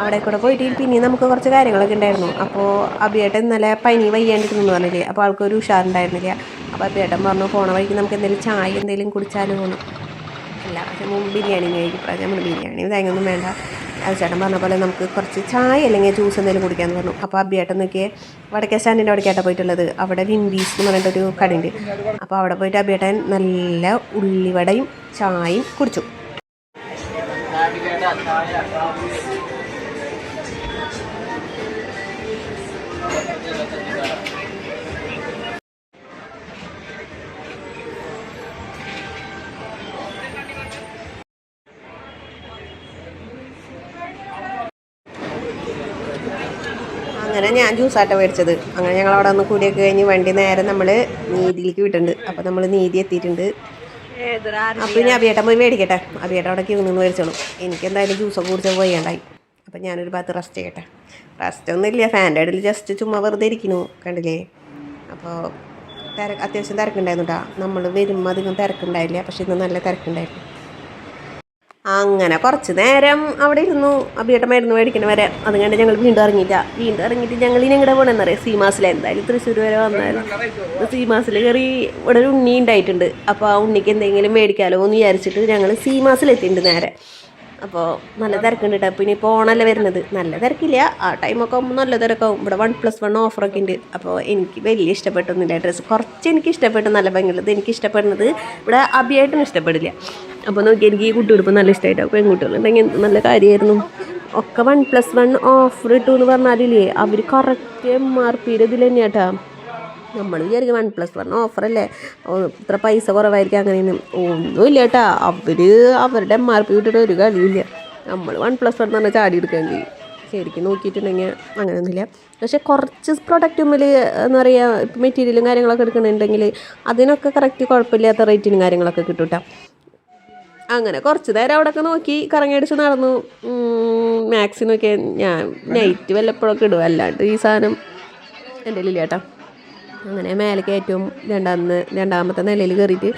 അവിടെ കൂടെ പോയിട്ട് പിന്നെ നമുക്ക് കുറച്ച് കാര്യങ്ങളൊക്കെ ഉണ്ടായിരുന്നു. അപ്പോൾ അബിയേട്ടൻ ഇന്നലെ പനി വയ്യാണ്ടിരുന്നു പറഞ്ഞില്ലേ, അപ്പോൾ ആൾക്കൊരു ഉഷാറുണ്ടായിരുന്നില്ല. അപ്പോൾ അബിയേട്ടൻ പറഞ്ഞു പോണ വഴിക്ക് നമുക്ക് എന്തെങ്കിലും ചായ എന്തെങ്കിലും കുടിച്ചാലും തോന്നും. അല്ല പക്ഷേ ബിരിയാണി കഴിക്കും. പ്രാവശ്യം നമ്മൾ ബിരിയാണി തേങ്ങൊന്നും വേണ്ട. അത് ചേട്ടൻ പറഞ്ഞ പോലെ നമുക്ക് കുറച്ച് ചായ അല്ലെങ്കിൽ ജ്യൂസ് എന്തെങ്കിലും കുടിക്കാമെന്ന് പറഞ്ഞു. അപ്പോൾ അബിയേട്ടൻ നോക്കിയേ വടക്കേ സ്റ്റാൻഡിൻ്റെ അവിടേക്കായിട്ടാണ് പോയിട്ടുള്ളത്. അവിടെ വിൻഡീസ് എന്ന് പറഞ്ഞിട്ടൊരു കടയുണ്ട്. അപ്പോൾ അവിടെ പോയിട്ട് അബിയേട്ടൻ നല്ല ഉള്ളിവടയും ചായയും കുടിച്ചു. അങ്ങനെ ഞാൻ ജ്യൂസായിട്ട് മേടിച്ചത്. അങ്ങനെ ഞങ്ങൾ അവിടെ ഒന്ന് കൂടിയൊക്കെ കഴിഞ്ഞ് വണ്ടി നേരെ നമ്മൾ നീതിയിലേക്ക് വിട്ടിട്ടുണ്ട്. അപ്പോൾ നമ്മൾ നീതി എത്തിയിട്ടുണ്ട്. അപ്പോൾ ഇനി അബിയേട്ടൻ പോയി മേടിക്കട്ടെ. അബിയേട്ടൻ അവിടെ ക്യൂ നിന്ന് മേടിച്ചോളും. എനിക്ക് എന്തായാലും ജ്യൂസൊക്കെ കുടിച്ചാൽ പോയാണ്ടായി. അപ്പോൾ ഞാനൊരു ഭാഗത്ത് റെസ്റ്റ് ചെയ്യട്ടെ. റെസ്റ്റൊന്നും ഇല്ല, ഫാൻ്റെ ഇടയിൽ ജസ്റ്റ് ചുമ്മാ വെറുതെ ഇരിക്കുന്നു, കണ്ടില്ലേ. അപ്പോൾ അത്യാവശ്യം തിരക്കുണ്ടായിരുന്നു കേട്ടോ. നമ്മൾ വരുമ്പോൾ അധികം തിരക്കുണ്ടായില്ല, പക്ഷെ ഇന്ന് നല്ല തിരക്കുണ്ടായിരുന്നു. അങ്ങനെ കുറച്ച് നേരം അവിടെ ഇരുന്നു അബിയേട്ടൻ മരുന്ന് മേടിക്കണ വരെ. അത് കണ്ട് ഞങ്ങൾ വീണ്ടും ഇറങ്ങിയിട്ട് ഞങ്ങൾ ഇനി എങ്ങനെ പോകണമെന്നറിയാം, സീമാസിൽ. എന്തായാലും തൃശ്ശൂർ വരെ വന്നാലും സീമാസിൽ കയറി ഇവിടെ ഒരു ഉണ്ണി ഉണ്ടായിട്ടുണ്ട്. അപ്പോൾ ആ ഉണ്ണിക്ക് എന്തെങ്കിലും മേടിക്കാമല്ലോ എന്ന് വിചാരിച്ചിട്ട് ഞങ്ങൾ സീമാസിലെത്തിയിട്ടുണ്ട് നേരെ. അപ്പോൾ നല്ല തിരക്കുണ്ട് കേട്ടോ. അപ്പോൾ ഇനി പോകണമല്ലേ വരുന്നത്. നല്ല തിരക്കില്ല, ആ ടൈമൊക്കെ ആകുമ്പോൾ നല്ല തിരക്കാവും. ഇവിടെ 1+1 ഓഫറൊക്കെ ഉണ്ട്. അപ്പോൾ എനിക്ക് വലിയ ഇഷ്ടപ്പെട്ടൊന്നുമില്ല ഡ്രസ്സ്. കുറച്ച് എനിക്ക് ഇഷ്ടപ്പെട്ടു, നല്ല ഭംഗിയുള്ളത്. എനിക്ക് ഇഷ്ടപ്പെടുന്നത് ഇവിടെ അബിയായിട്ടും ഇഷ്ടപ്പെടില്ല. അപ്പോൾ നോക്കി എനിക്ക് ഈ കുട്ടിയെടുപ്പ് നല്ല ഇഷ്ടമായിട്ടാവും. പെൺകുട്ടികളുണ്ടെങ്കിൽ നല്ല കാര്യമായിരുന്നു. ഒക്കെ 1+1 ഓഫർ ഇട്ടു എന്ന് പറഞ്ഞാലില്ലേ, അവർ കറക്റ്റ് MRP ഇതിൽ തന്നെയാട്ടാ. നമ്മൾ വിചാരിക്കും 1+1 ഓഫറല്ലേ, ഇത്ര പൈസ കുറവായിരിക്കും, അങ്ങനെയൊന്നും ഒന്നുമില്ല കേട്ടാ. അവരുടെ MRP വിട്ടിട്ട് ഒരു കളിയില്ല. നമ്മൾ 1+1 എന്ന് പറഞ്ഞാൽ ചാടി എടുക്കാൻ ചെയ്യും. ശരിക്കും നോക്കിയിട്ടുണ്ടെങ്കിൽ അങ്ങനെയൊന്നുമില്ല. പക്ഷേ കുറച്ച് പ്രൊഡക്റ്റ് മുമ്പിൽ എന്താ പറയുക, ഇപ്പം മെറ്റീരിയലും കാര്യങ്ങളൊക്കെ എടുക്കണമെന്നുണ്ടെങ്കിൽ അതിനൊക്കെ കറക്റ്റ് കുഴപ്പമില്ലാത്ത റേറ്റിനും കാര്യങ്ങളൊക്കെ കിട്ടും കേട്ടോ. അങ്ങനെ കുറച്ച് നേരം അവിടെയൊക്കെ നോക്കി കറങ്ങിയടിച്ച് നടന്നു. മാക്സിനൊക്കെ ഞാൻ നൈറ്റ് വല്ലപ്പോഴൊക്കെ ഇടും, അല്ലാണ്ട് ഈ സാധനം എൻ്റെ ഇല്ല കേട്ടോ. അങ്ങനെ മേലെ കയറ്റവും രണ്ടാമത്തെ നിലയിൽ കയറിയിട്ട്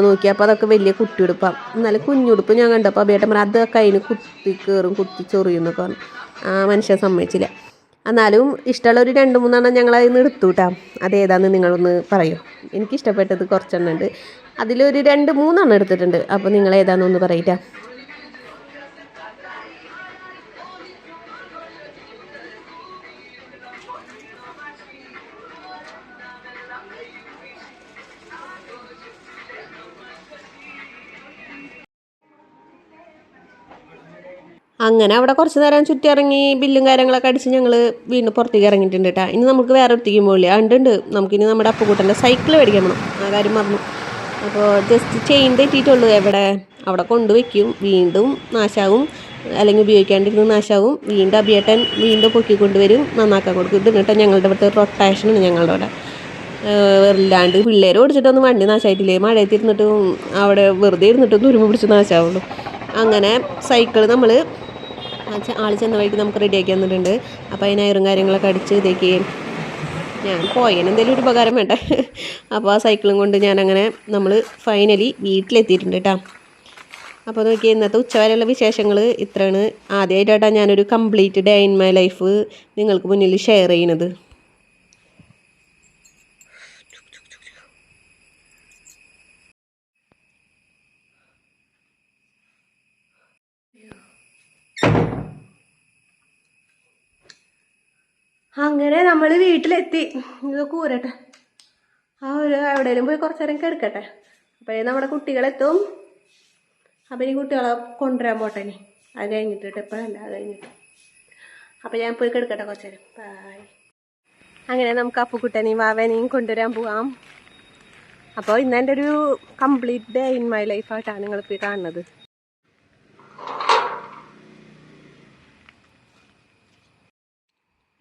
നോക്കിയപ്പോൾ അതൊക്കെ വലിയ കുട്ടിയുടുപ്പാണ്. എന്നാലും കുഞ്ഞുടുപ്പ് ഞാൻ കണ്ടപ്പോൾ അബിയേട്ടൻ പറഞ്ഞു അതൊക്കെ അതിന് കുത്തി കയറും, കുത്തി ചൊറിയും എന്നൊക്കെ പറഞ്ഞു. ആ മനുഷ്യൻ സമ്മതിച്ചില്ല. എന്നാലും ഇഷ്ടമുള്ള ഒരു 2-3 ഞങ്ങൾ അതിൽ നിന്ന് എടുത്തു കേട്ടോ. അതേതാണെന്ന് നിങ്ങളൊന്ന് പറയൂ. എനിക്കിഷ്ടപ്പെട്ടത് കുറച്ചെണ്ണം ഉണ്ട്, അതിലൊരു 2-3 എടുത്തിട്ടുണ്ട്. അപ്പോൾ നിങ്ങൾ ഏതാണെന്നൊന്ന് പറയിട്ടാ. അങ്ങനെ അവിടെ കുറച്ച് നേരം ചുറ്റിറങ്ങി ബില്ലും കാര്യങ്ങളൊക്കെ അടിച്ച് ഞങ്ങൾ വീണ്ടും പുറത്തേക്ക് ഇറങ്ങിയിട്ടുണ്ട് കേട്ടോ. ഇനി നമുക്ക് വേറെ ഒത്തിരിക്കും പോകില്ല, ഉണ്ട്. നമുക്കിനി നമ്മുടെ അപ്പുകൂട്ടൻ്റെ സൈക്കിൾ മേടിക്കാൻ പോകണം, ആ കാര്യം മറന്നു. അപ്പോൾ ജസ്റ്റ് ചെയിൻ തെറ്റിയിട്ടുള്ളൂ. അവിടെ കൊണ്ടുവയ്ക്കും, വീണ്ടും നാശാവും, അല്ലെങ്കിൽ ഉപയോഗിക്കാണ്ടിരുന്ന് നാശാവും. വീണ്ടും അബിയേട്ടൻ പൊക്കിക്കൊണ്ടുവരും, നന്നാക്കാൻ കൊടുക്കും. ഇത് കേട്ടോ ഞങ്ങളുടെ ഇവിടുത്തെ റൊട്ടേഷനാണ്. ഞങ്ങളുടെ അവിടെ വല്ലാണ്ട് പിള്ളേർ ഓടിച്ചിട്ടൊന്നും വണ്ടി നാശമായിട്ടില്ലേ, മഴയത്ത് ഇരുന്നിട്ടും അവിടെ വെറുതെ ഇരുന്നിട്ടും തുരുമ്പ് പിടിച്ച് നാശാവുള്ളൂ. അങ്ങനെ സൈക്കിൾ നമ്മൾ ആൾ ചെന്ന വഴിക്ക് നമുക്ക് റെഡിയാക്കി തന്നിട്ടുണ്ട്. അപ്പോൾ അതിന് അയറും കാര്യങ്ങളൊക്കെ അടിച്ച് ഇതേക്ക് ഞാൻ പോയതിന് എന്തെങ്കിലും ഒരു ഉപകാരം വേണ്ടേ. അപ്പോൾ ആ സൈക്കിളും കൊണ്ട് ഞാനങ്ങനെ നമ്മൾ ഫൈനലി വീട്ടിലെത്തിയിട്ടുണ്ട് കേട്ടോ. അപ്പോൾ നോക്കിയാൽ ഇന്നത്തെ ഉച്ചവരെയുള്ള വിശേഷങ്ങൾ ഇത്രയാണ്. ആദ്യമായിട്ടാണ് ഞാനൊരു complete day in my life നിങ്ങൾക്ക് മുന്നിൽ ഷെയർ ചെയ്യുന്നത്. അങ്ങനെ നമ്മൾ വീട്ടിലെത്തി. ഇത് കൂരട്ടെ, എവിടെയെങ്കിലും പോയി കുറച്ച് നേരം കിടക്കട്ടെ. അപ്പോഴേ നമ്മുടെ കുട്ടികളെത്തും. അപ്പം ഈ കുട്ടികളെ കൊണ്ടുവരാൻ പോട്ടെ ഇനി. അത് കഴിഞ്ഞിട്ട് എപ്പോഴല്ല അത് കഴിഞ്ഞിട്ട്. അപ്പം ഞാൻ പോയി കിടക്കട്ടെ കുറച്ച് നേരം. ബായ്. അങ്ങനെ നമുക്ക് അപ്പുക്കുട്ടനെയും വാവനെയും കൊണ്ടുവരാൻ പോവാം. അപ്പോൾ ഇന്ന് എൻ്റെ ഒരു കംപ്ലീറ്റ് ഡേ ഇൻ മൈ ലൈഫായിട്ടാണ് നിങ്ങളിപ്പോൾ കാണുന്നത്.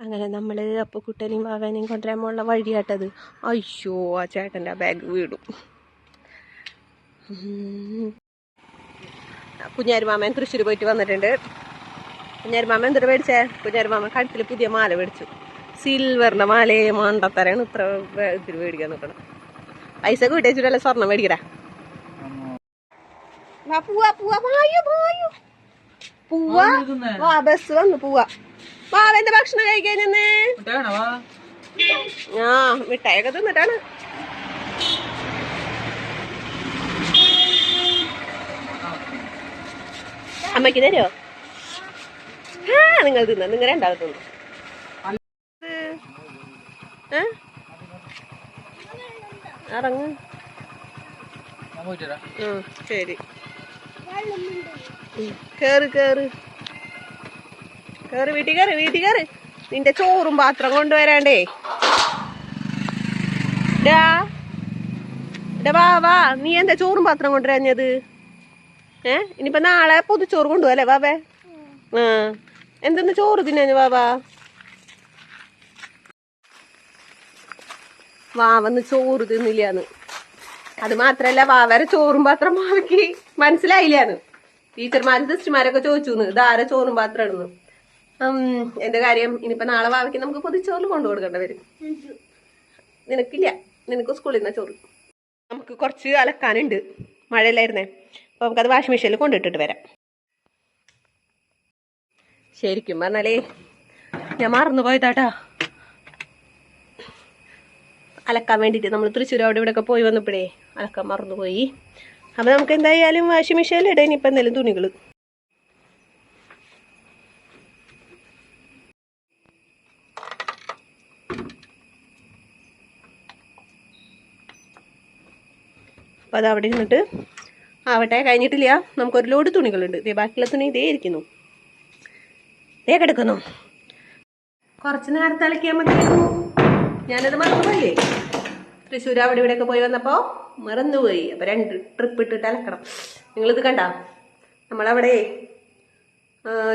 അങ്ങനെ നമ്മൾ അപ്പുക്കുട്ടനെയും വാവനെയും കൊണ്ടുവരാൻ പോകുന്ന വഴിയാട്ടത്. അയ്യോ, ആ ചേട്ടൻ്റെ ആ ബാഗ് വീടും. കുഞ്ഞാരുമാമൻ തൃശ്ശൂർ പോയിട്ട് വന്നിട്ടുണ്ട്. കുഞ്ഞാരുമാമൻ എന്തൊരു മേടിച്ചേ? കുഞ്ഞാരുമാമൻ കഴുത്തിൽ പുതിയ മാല മേടിച്ചു. സിൽവറിൻ്റെ മാലയെ മണ്ടത്തരാണ് ഇത്ര ഇതിൽ മേടിക്കാൻ നോക്കണം. പൈസ കൂട്ടി വെച്ചിട്ടല്ലേ സ്വർണ്ണം മേടിക്കടാ. പോവാ ബസ് വന്നു പോവാ. വാവന്റെ ഭക്ഷണം കഴിക്കാനെന്ന് ആ മിഠായൊക്കെ തിന്നിട്ടാണ്. അമ്മയ്ക്ക് തരുമോ? നിങ്ങൾ തിന്ന, നിങ്ങൾ രണ്ടാമത് തിന്നു. ഇറങ്ങ്. ശരി, കേറ് കേറ് കേറ്, വീട്ടിൽ കയറി, വീട്ടിൽ കയറി. നിന്റെ ചോറും പാത്രം കൊണ്ടുവരാണ്ടേ. വാ, നീ എന്താ ചോറും പാത്രം കൊണ്ടുവരാഞ്ഞത്? ഇനിയിപ്പോ നാളെ പൊതിച്ചോറ് കൊണ്ടുപോകല്ലേ വാവേ? എന്തെന്ന് ചോറ് തിന്നു വാവാ? വാവന്ന് ചോറ് തിന്നില്ലാന്ന്. അത് മാത്രല്ല, വാവരെ ചോറും പാത്രം മാവിക്ക് മനസ്സിലായില്ലാന്ന്. ടീച്ചർമാരും സിസ്റ്റർമാരൊക്കെ ചോദിച്ചു ഇതാരെ ചോറും പാത്രം ഇടുന്നു. എന്താ കാര്യം? ഇനിയിപ്പോ നാളെ വാവയ്ക്ക് നമുക്ക് പൊതിച്ചോറിൽ കൊണ്ടു കൊടുക്കേണ്ടി വരും. നിനക്കില്ല, നിനക്ക് സ്കൂളിൽ നിന്നാ ചോറ്. നമുക്ക് കുറച്ച് അലക്കാനുണ്ട്, മഴയില്ലായിരുന്നേ. അപ്പോൾ നമുക്കത് വാഷിംഗ് മെഷീനിൽ കൊണ്ടിട്ടിട്ട് വരാം. ശരിക്കും പറഞ്ഞാലേ ഞാൻ മറന്നു പോയതാട്ടാ അലക്കാൻ വേണ്ടിയിട്ട്. നമ്മൾ തൃശ്ശൂർ അവിടെ ഇവിടെയൊക്കെ പോയി വന്നപ്പോഴേ അലക്കാൻ മറന്നുപോയി. അപ്പോൾ നമുക്ക് എന്തായാലും വാഷിംഗ് മെഷീനിൽ ഇടാൻ ഇപ്പം എന്തെങ്കിലും തുണികൾ. അപ്പോൾ അത് അവിടെ ഇരുന്നിട്ട് ആവട്ടെ. കഴിഞ്ഞിട്ടില്ല, നമുക്കൊരു ലോഡ് തുണികളുണ്ട്. ഇതേ ബാക്കിയുള്ള തുണി ഇതേ ഇരിക്കുന്നു, ഇതേ കിടക്കുന്നു. കുറച്ച് നേരത്തെ അലക്കിയാൽ മതിയായിരുന്നു. ഞാനത് മറന്നുപോയില്ലേ, തൃശ്ശൂർ അവിടെ ഇവിടെയൊക്കെ പോയി വന്നപ്പോൾ മറന്നുപോയി. അപ്പോൾ 2 ട്രിപ്പ് ഇട്ടിട്ട് അലക്കണം. നിങ്ങളിത് കണ്ട, നമ്മളവിടെ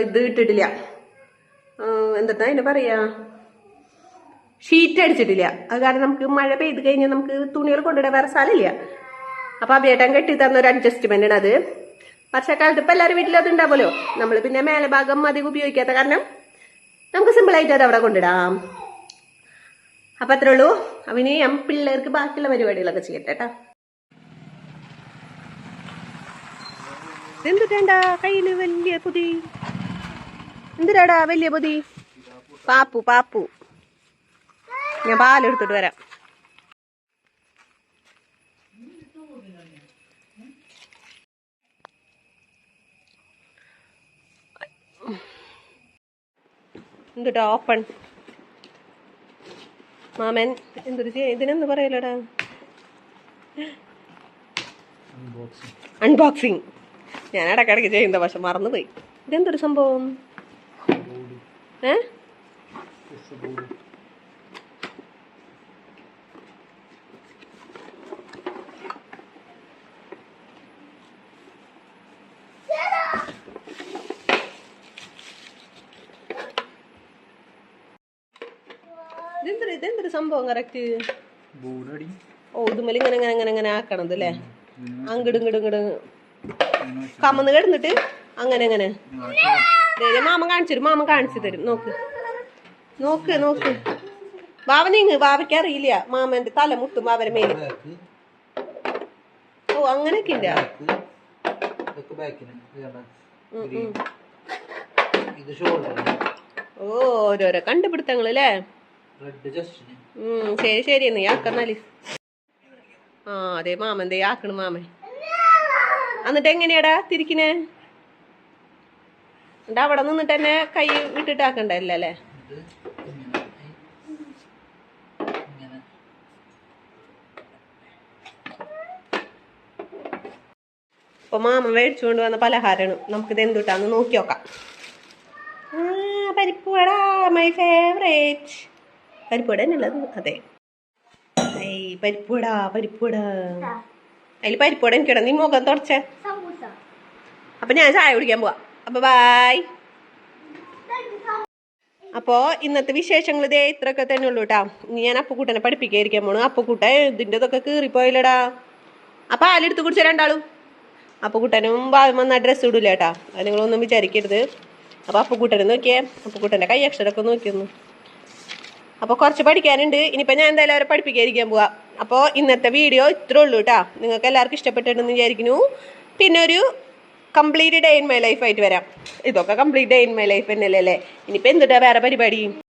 ഇത് ഇട്ടിട്ടില്ല, എന്താ അതിന് പറയാ, ഷീറ്റ് അടിച്ചിട്ടില്ല. അത് കാരണം നമുക്ക് മഴ പെയ്ത് കഴിഞ്ഞാൽ നമുക്ക് തുണികൾ കൊണ്ടിടാൻ വേറെ സ്ഥലമില്ല. അപ്പോൾ അഭിയേട്ടൻ കെട്ടി തന്നൊരു അഡ്ജസ്റ്റ്മെൻ്റ് ആണ് അത്. വർഷക്കാലത്ത് ഇപ്പം എല്ലാവരും വീട്ടിൽ അത് ഉണ്ടാവുമല്ലോ. നമ്മൾ പിന്നെ മേലെ ഭാഗം അധികം ഉപയോഗിക്കാത്ത കാരണം നമുക്ക് സിമ്പിളായിട്ട് അത് അവിടെ കൊണ്ടിടാം. അപ്പം അത്രേ ഉള്ളൂ. അവന് പിള്ളേർക്ക് ബാക്കിയുള്ള പരിപാടികളൊക്കെ ചെയ്യട്ടെ കേട്ടോ. എന്തിട്ടാ കയ്യിൽ വലിയ പൊതി? എന്തിനാടാ വലിയ പൊതി? പാപ്പു, ഞാൻ പാലെടുത്തിട്ട് വരാം. എന്തുട്ടാ ഓപ്പൺ മാമൻ? എന്തൊരു ഇതിനെന്ത് പറയലടാ? അൺബോക്സിങ്. ഞാൻ ഇടയ്ക്കിടയ്ക്ക് ചെയ്യുന്ന പക്ഷെ മറന്നുപോയി. ഇതെന്തൊരു സംഭവം? ഇതെന്തൊരു സംഭവം കറക്റ്റ്? ഓ, ഇതുമല്ല ഇങ്ങനെ ആക്കണത് അല്ലേ? ഇങ്ങട് കമന്ന് കിടന്നിട്ട് അങ്ങനെ മാമൻ കാണിച്ചു തരും. നോക്ക് ബാവ നീങ്ങ്. ബാവയ്ക്ക് അറിയില്ല, മാമന്റെ തല മുട്ടും ബാവരെ മേല്. ഓ, അങ്ങനെയൊക്കെ ഇല്ല. ഓ, ഓരോരോ കണ്ടുപിടുത്തങ്ങൾ അല്ലേ? ശരി നീ ആക്കന്നാല്. അതെ മാമൻ ദേ ആക്കണ് മാമൻ. എന്നിട്ട് എങ്ങനെയാടാ തിരിക്കണേ? എന്നിട്ട് അവിടെ നിന്നിട്ട് തന്നെ കൈ വിട്ടിട്ട് ആക്കണ്ടല്ല അല്ലേ? അപ്പോൾ മാമ മേടിച്ചുകൊണ്ട് വന്ന പലഹാരമാണ്. നമുക്കിത് എന്തുട്ടാന്ന് നോക്കി നോക്കാം. പരിപ്പുവട, മൈ ഫേവറേറ്റ്. പരിപ്പുവട തന്നെയുള്ളത്. അതെ, പരിപ്പുവട. അതിൽ പരിപ്പുവട എനിക്കിട. നീ മുഖം തുടച്ചേ. അപ്പം ഞാൻ ചായ കുടിക്കാൻ പോവാം. അപ്പോൾ ബായ്. അപ്പോൾ ഇന്നത്തെ വിശേഷങ്ങൾ ഇതേ ഇത്രയൊക്കെ തന്നെ ഉള്ളൂ കേട്ടോ. ഇനി ഞാൻ അപ്പുക്കുട്ടനെ പഠിപ്പിക്കാതിരിക്കാൻ പോണു. അപ്പുക്കുട്ട ഇതിൻ്റെ ഇതൊക്കെ കീറിപ്പോയില്ലടാ. അപ്പം പാലെടുത്ത് കുടിച്ച രണ്ടാളും. അപ്പുക്കുട്ടനും വന്ന ഡ്രസ്സ് ഇടില്ല കേട്ടാ. അത് നിങ്ങളൊന്നും വിചാരിക്കരുത്. അപ്പോൾ അപ്പുക്കുട്ടനെ നോക്കിയേ. അപ്പുക്കുട്ടൻ്റെ കൈ അക്ഷരമൊക്കെ നോക്കിയൊന്നു. അപ്പോൾ കുറച്ച് പഠിക്കാനുണ്ട്. ഇനിയിപ്പോൾ ഞാൻ എന്തായാലും അവരെ പഠിപ്പിക്കാതിരിക്കാൻ പോവാം. അപ്പോൾ ഇന്നത്തെ വീഡിയോ ഇത്രേ ഉള്ളൂ കേട്ടോ. നിങ്ങൾക്ക് എല്ലാവർക്കും ഇഷ്ടപ്പെട്ടിട്ടുണ്ടെന്ന് വിചാരിക്കുന്നു. പിന്നെ ഒരു complete day in my life ആയിട്ട് വരാം. ഇതൊക്കെ complete day in my life തന്നെയല്ലേ അല്ലേ. ഇനിയിപ്പോൾ എന്തുട്ടാ വേറെ പരിപാടി?